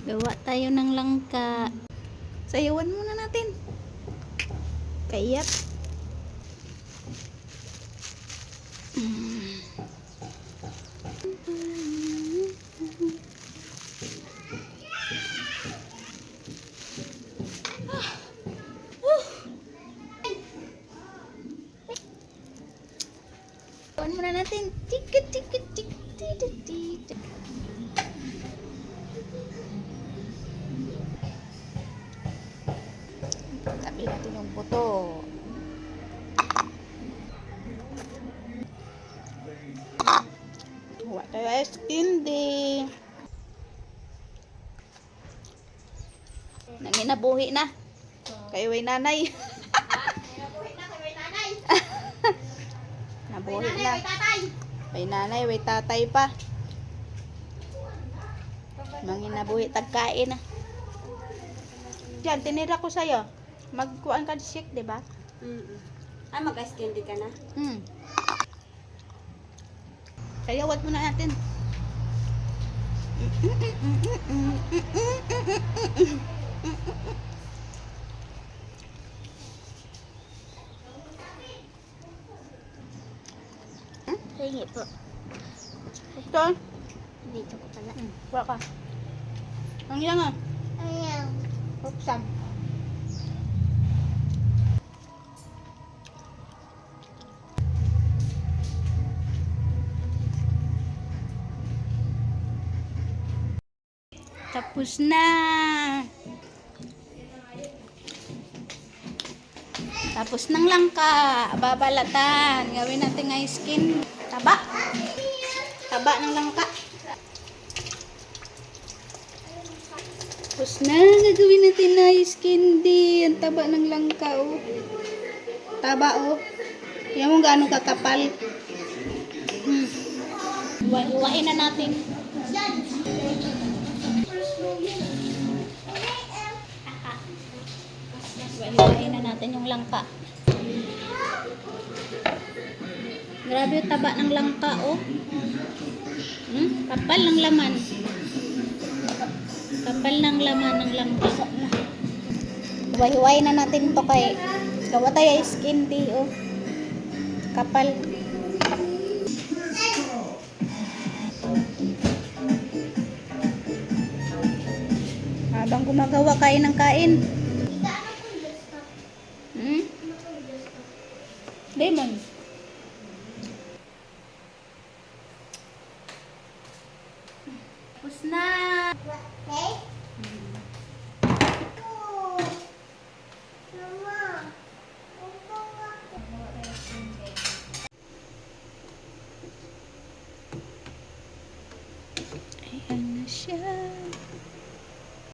Gawa tayo ng langka. Sayawan muna natin. Kayak. Sayawan muna natin. Tikit, tikit, tikit, tikit, tikit. Tabi natin yung buto. Huwag tayo ice candy. Nanginabuhi na. Kayo ay nanay. Nabuhi na. May nanay, may tatay pa. Manginabuhi tagkain na. Diyan, tinira ko sa'yo. Magkuhaan ka shake, di ba? Ay, mag-ice candy ka na? Sayawat muna natin. Hingi po. Ito. Dito ko pala. Kuha ka. Ang ilang ah. Ayaw. Buksan. Tapos na. Tapos ng langka. Babalatan. Gawin natin ice cream. Taba. Taba ng langka. Tapos na. Gagawin natin na ice candy. Ang taba ng langka oh. Taba oh. Yan mo gaano kakapal. Hiwain na natin. Hiwain na natin yung langka. Grabe yung taba ng langka, oh. Kapal ng laman. Kapal ng laman ng langka. Hiwain na natin to kay gawa tayo ice candy, oh. Kapal. Habang gumagawa kain ng kain. Lemon. Tapos na. Okay? Ayan na siya.